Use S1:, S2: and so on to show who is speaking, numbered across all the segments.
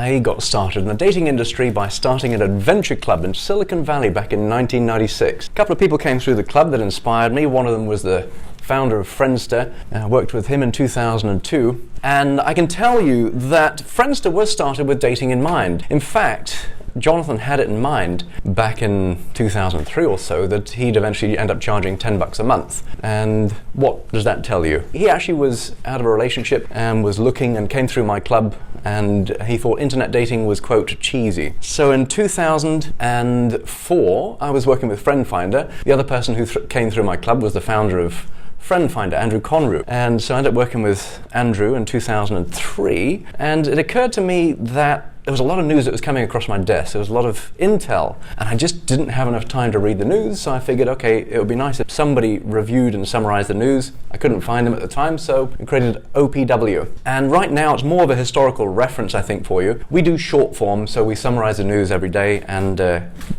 S1: I got started in the dating industry by starting an adventure club in Silicon Valley back in 1996. A couple of people came through the club that inspired me. One of them was the founder of Friendster. I worked with him in 2002. And I can tell you that Friendster was started with dating in mind. In fact, Jonathan had it in mind back in 2003 or so that he'd eventually end up charging $10 a month. And what does that tell you? He actually was out of a relationship and was looking and came through my club, and he thought internet dating was, quote, cheesy. So in 2004, I was working with Friend Finder. The other person who came through my club was the founder of Friend Finder, Andrew Conru. And so I ended up working with Andrew in 2003, and it occurred to me that there was a lot of news that was coming across my desk. There was a lot of intel, and I just didn't have enough time to read the news, so I figured, okay, it would be nice if somebody reviewed and summarized the news. I couldn't find them at the time, so I created OPW. And right now, it's more of a historical reference, I think, for you. We do short form, so we summarize the news every day and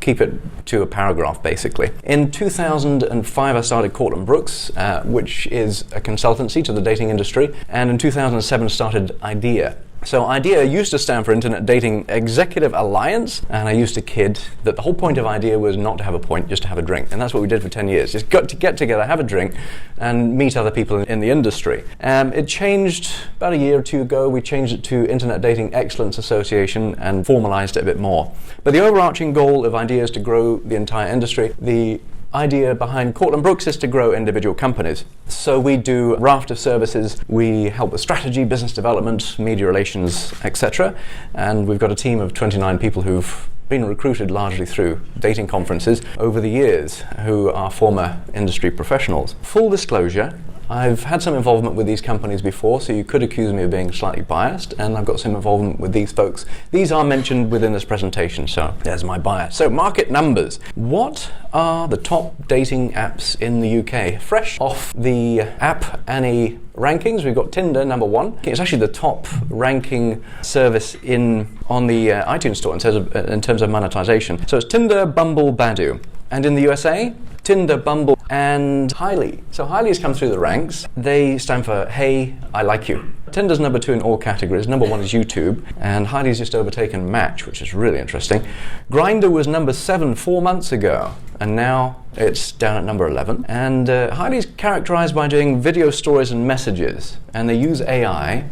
S1: keep it to a paragraph, basically. In 2005, I started Courtland Brooks, which is a consultancy to the dating industry, and in 2007 started IDEA. So IDEA used to stand for Internet Dating Executive Alliance, and I used to kid that the whole point of IDEA was not to have a point, just to have a drink. And that's what we did for 10 years. Just got to get together, have a drink, and meet other people in the industry. It changed about a year or two ago. We changed it to Internet Dating Excellence Association and formalized it a bit more. But the overarching goal of IDEA is to grow the entire industry. The idea behind Courtland Brooks is to grow individual companies. So we do a raft of services. We help with strategy, business development, media relations, etc. And we've got a team of 29 people who've been recruited largely through dating conferences over the years, who are former industry professionals. Full disclosure, I've had some involvement with these companies before, so you could accuse me of being slightly biased, and I've got some involvement with these folks. These are mentioned within this presentation, so there's my bias. So market numbers. What are the top dating apps in the UK? Fresh off the App Annie rankings, we've got Tinder, number one. It's actually the top ranking service on the iTunes store in terms of monetization. So it's Tinder, Bumble, Badoo. And in the USA, Tinder, Bumble, and Highly. So Highly has come through the ranks. They stand for Hey, I Like You. Tinder's number 2 in all categories. Number 1 is YouTube, and Highly's just overtaken Match, which is really interesting. Grindr was number 7 4 months ago, and now it's down at number 11. And Highly's characterized by doing video stories and messages, and they use AI,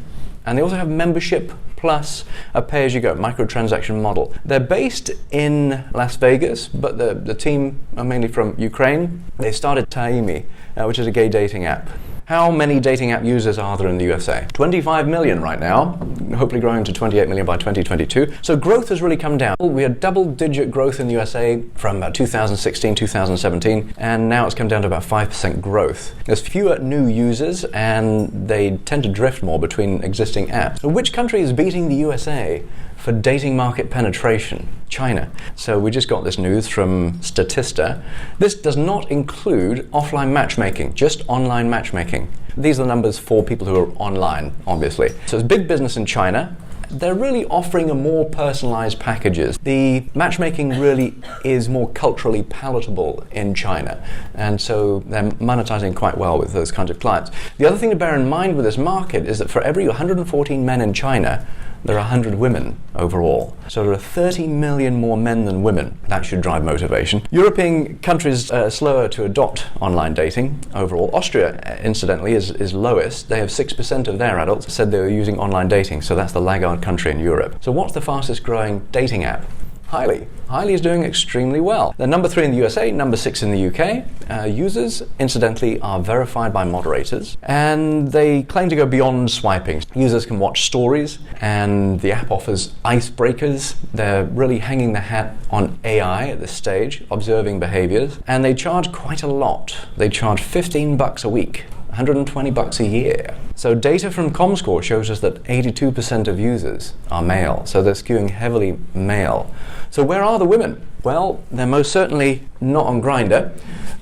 S1: and they also have membership plus a pay-as-you-go microtransaction model. They're based in Las Vegas, but the team are mainly from Ukraine. They started Taimi, which is a gay dating app. How many dating app users are there in the USA? 25 million right now, hopefully growing to 28 million by 2022. So growth has really come down. We had double-digit growth in the USA from about 2016, 2017, and now it's come down to about 5% growth. There's fewer new users, and they tend to drift more between existing apps. So which country is beating the USA for dating market penetration? China. So we just got this news from Statista. This does not include offline matchmaking, just online matchmaking. These are the numbers for people who are online, obviously. So it's big business in China. They're really offering a more personalized packages. The matchmaking really is more culturally palatable in China, and so they're monetizing quite well with those kinds of clients. The other thing to bear in mind with this market is that for every 114 men in China, there are 100 women overall. So there are 30 million more men than women. That should drive motivation. European countries are slower to adopt online dating overall. Austria, incidentally, is lowest. They have 6% of their adults said they were using online dating, so that's the laggard country in Europe. So what's the fastest growing dating app? Highly. Highly is doing extremely well. They're number 3 in the USA, number 6 in the UK. Users, incidentally, are verified by moderators, and they claim to go beyond swiping. Users can watch stories, and the app offers icebreakers. They're really hanging their hat on AI at this stage, observing behaviors, and they charge quite a lot. They charge $15 a week. $120 a year. So data from Comscore shows us that 82% of users are male, so they're skewing heavily male. So where are the women? Well, they're most certainly not on Grindr.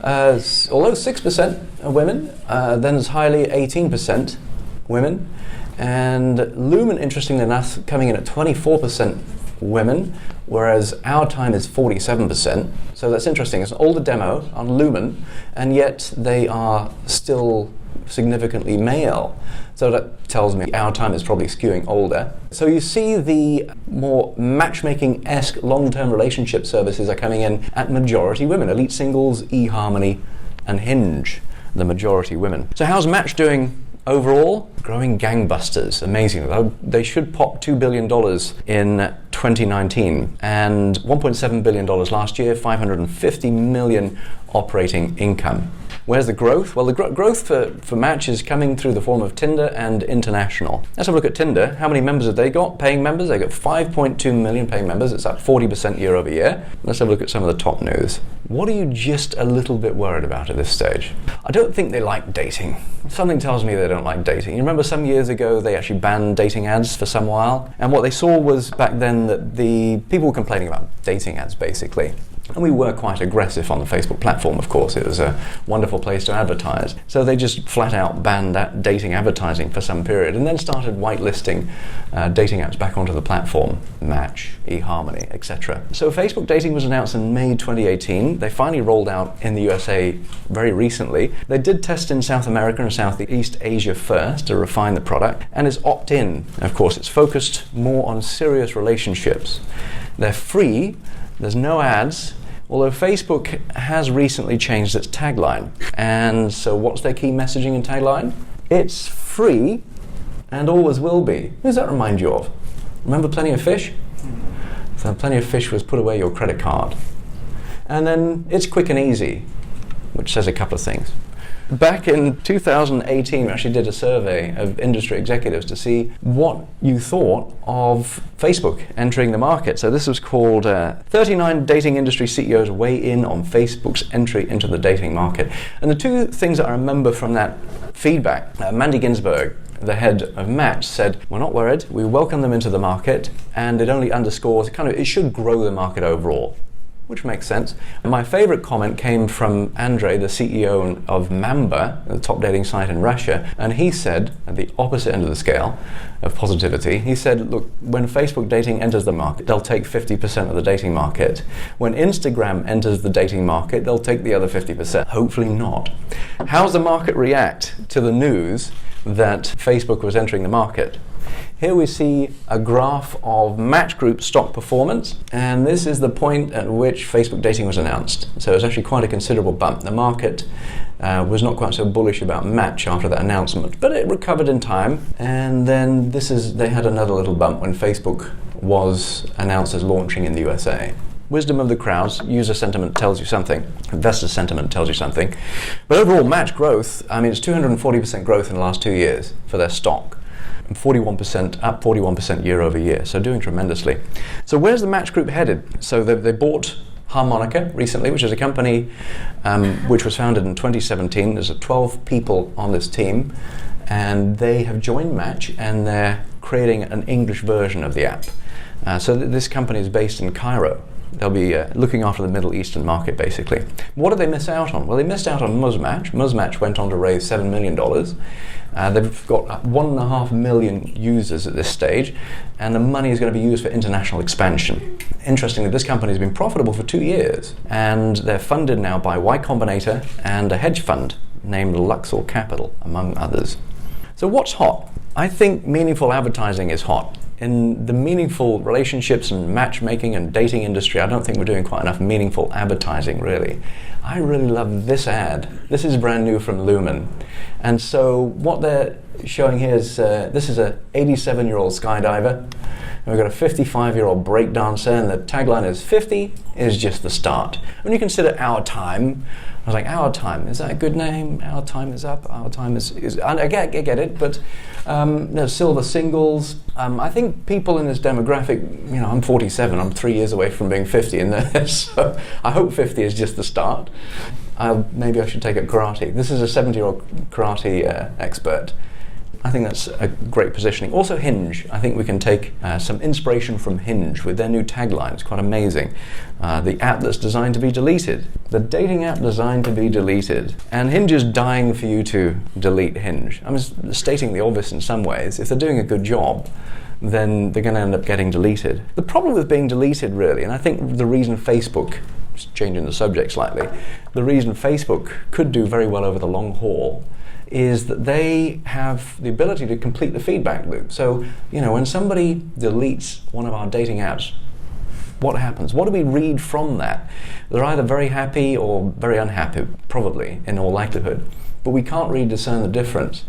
S1: Although 6% are women, then there's Highly 18% women, and Lumen, interestingly enough, coming in at 24% women, whereas our time is 47%. So that's interesting. It's an older demo on Lumen, and yet they are still significantly male. So that tells me our time is probably skewing older. So you see the more matchmaking-esque long-term relationship services are coming in at majority women. Elite Singles, eHarmony, and Hinge, the majority women. So how's Match doing overall? Growing gangbusters, amazing. They should pop $2 billion in 2019 and $1.7 billion last year, 550 million operating income. Where's the growth? Well, the growth for Match is coming through the form of Tinder and international. Let's have a look at Tinder. How many members have they got? Paying members? They got 5.2 million paying members. It's up 40% year over year. Let's have a look at some of the top news. What are you just a little bit worried about at this stage? I don't think they like dating. Something tells me they don't like dating. You remember some years ago they actually banned dating ads for some while? And what they saw was back then that the people were complaining about dating ads basically. And we were quite aggressive on the Facebook platform, of course. It was a wonderful place to advertise. So they just flat out banned that dating advertising for some period and then started whitelisting dating apps back onto the platform. Match, eHarmony, etc. So Facebook dating was announced in May 2018. They finally rolled out in the USA very recently. They did test in South America and Southeast Asia first to refine the product. And it's opt-in. Of course, it's focused more on serious relationships. They're free. There's no ads. Although Facebook has recently changed its tagline. And so what's their key messaging and tagline? It's free and always will be. Who does that remind you of? Remember Plenty of Fish? So Plenty of Fish was put away your credit card. And then it's quick and easy, which says a couple of things. Back in 2018, we actually did a survey of industry executives to see what you thought of Facebook entering the market. So this was called 39 Dating Industry CEOs Weigh In on Facebook's Entry into the Dating Market. And the two things that I remember from that feedback, Mandy Ginsberg, the head of Match, said, we're not worried, we welcome them into the market, and it only underscores, it should grow the market overall. Which makes sense. And my favorite comment came from Andrei, the CEO of Mamba, the top dating site in Russia, and he said, at the opposite end of the scale of positivity, he said, look, when Facebook dating enters the market, they'll take 50% of the dating market. When Instagram enters the dating market, they'll take the other 50%. Hopefully not. How does the market react to the news that Facebook was entering the market? Here we see a graph of Match Group stock performance, and this is the point at which Facebook dating was announced. So it was actually quite a considerable bump. The market was not quite so bullish about Match after that announcement, but it recovered in time. And then they had another little bump when Facebook was announced as launching in the USA. Wisdom of the crowds, user sentiment tells you something, investor sentiment tells you something. But overall Match growth, it's 240% growth in the last 2 years for their stock. 41% up 41% year over year, so doing tremendously. So where's the Match Group headed? So they bought HARMONICA recently, which is a company which was founded in 2017. There's 12 people on this team, and they have joined Match, and they're creating an English version of the app. So this company is based in Cairo. They'll be looking after the Middle Eastern market, basically. What did they miss out on? Well, they missed out on Muzzmatch. Muzzmatch went on to raise $7 million. They've got 1.5 million users at this stage, and the money is going to be used for international expansion. Interestingly, this company has been profitable for 2 years, and they're funded now by Y Combinator and a hedge fund named Luxor Capital, among others. So what's hot? I think meaningful advertising is hot. In the meaningful relationships and matchmaking and dating industry, I don't think we're doing quite enough meaningful advertising, really. I really love this ad. This is brand new from Lumen. And so what they're showing here is, this is an 87-year-old skydiver. And we've got a 55-year-old breakdancer, and the tagline is 50 is just the start. When you consider Our Time, I was like, Our Time, is that a good name? Our Time is up, Our Time is I get it, but silver singles. I think people in this demographic, I'm 47, I'm 3 years away from being 50 in there, so I hope 50 is just the start. Maybe I should take up karate. This is a 70-year-old karate expert. I think that's a great positioning. Also Hinge. I think we can take some inspiration from Hinge with their new tagline. It's quite amazing. The app that's designed to be deleted. The dating app designed to be deleted. And Hinge is dying for you to delete Hinge. I'm just stating the obvious in some ways. If they're doing a good job, then they're going to end up getting deleted. The problem with being deleted, really, and I think the reason Facebook, just changing the subject slightly, the reason Facebook could do very well over the long haul is that they have the ability to complete the feedback loop. So, when somebody deletes one of our dating apps, what happens? What do we read from that? They're either very happy or very unhappy, probably, in all likelihood. But we can't really discern the difference.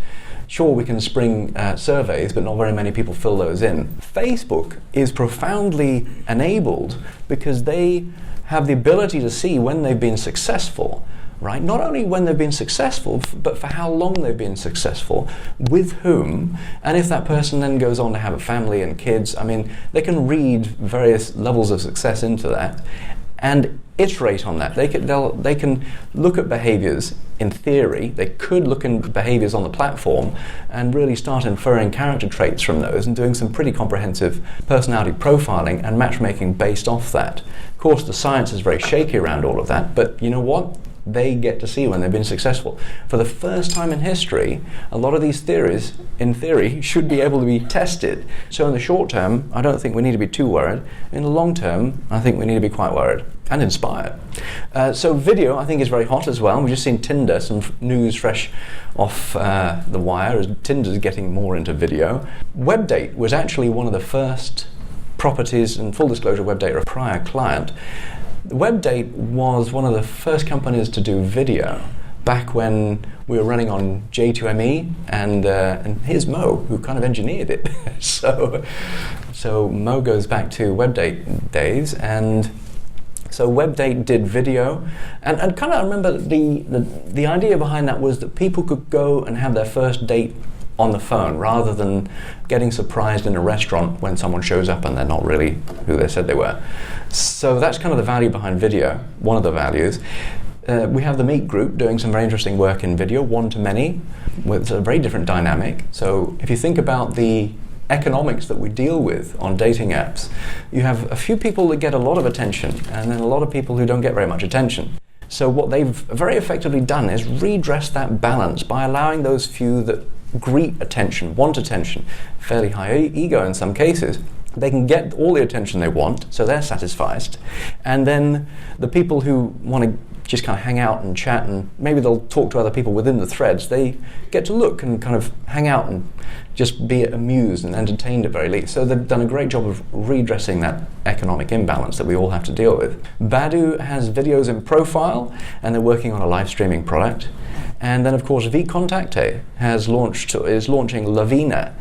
S1: Sure, we can spring surveys, but not very many people fill those in. Facebook is profoundly enabled because they have the ability to see when they've been successful, right? Not only when they've been successful, but for how long they've been successful, with whom, and if that person then goes on to have a family and kids. I mean, they can read various levels of success into that and iterate on that. They can look at behaviors in theory. They could look at behaviors on the platform and really start inferring character traits from those and doing some pretty comprehensive personality profiling and matchmaking based off that. Of course, the science is very shaky around all of that, but you know what? They get to see when they've been successful. For the first time in history, a lot of these theories, in theory, should be able to be tested. So in the short term, I don't think we need to be too worried. In the long term, I think we need to be quite worried and inspired. So video, I think, is very hot as well. We've just seen Tinder, some news fresh off the wire as Tinder's getting more into video. WebDate was actually one of the first properties, and full disclosure, WebDate are a prior client. WebDate was one of the first companies to do video back when we were running on J2ME, and here's Mo, who kind of engineered it. so Mo goes back to WebDate days, and so WebDate did video, and kind of I remember the idea behind that was that people could go and have their first date on the phone rather than getting surprised in a restaurant when someone shows up and they're not really who they said they were. So that's kind of the value behind video, one of the values. We have the Meet group doing some very interesting work in video, one-to-many, with a very different dynamic. So if you think about the economics that we deal with on dating apps, you have a few people that get a lot of attention and then a lot of people who don't get very much attention. So what they've very effectively done is redress that balance by allowing those few that greet attention, want attention, fairly high ego in some cases, they can get all the attention they want, so they're satisfied. And then the people who want to just kind of hang out and chat, and maybe they'll talk to other people within the threads, they get to look and kind of hang out and just be amused and entertained at very least. So they've done a great job of redressing that economic imbalance that we all have to deal with. Badoo has videos in profile, and they're working on a live streaming product. And then, of course, vKontakte is launching Lavina.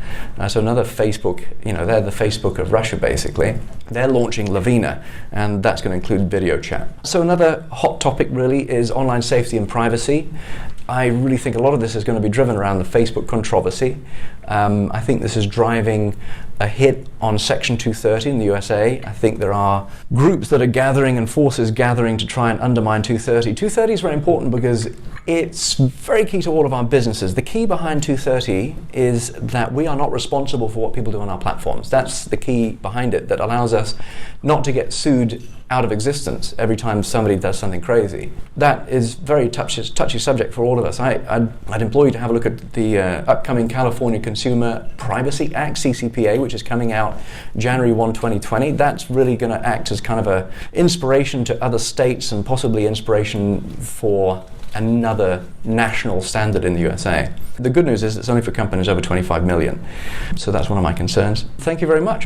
S1: So another Facebook, they're the Facebook of Russia, basically. They're launching Lavina, and that's going to include video chat. So another hot topic, really, is online safety and privacy. I really think a lot of this is going to be driven around the Facebook controversy. I think this is driving a hit on Section 230 in the USA. I think there are groups that are gathering and forces gathering to try and undermine 230. 230 is very important because it's very key to all of our businesses. The key behind 230 is that we are not responsible for what people do on our platforms. That's the key behind it that allows us not to get sued out of existence every time somebody does something crazy. That is very touchy subject for all of us. I'd implore you to have a look at the upcoming California Consumer Privacy Act, CCPA, which is coming out January 1, 2020. That's really going to act as kind of a inspiration to other states and possibly inspiration for another national standard in the USA. The good news is it's only for companies over 25 million. So that's one of my concerns. Thank you very much.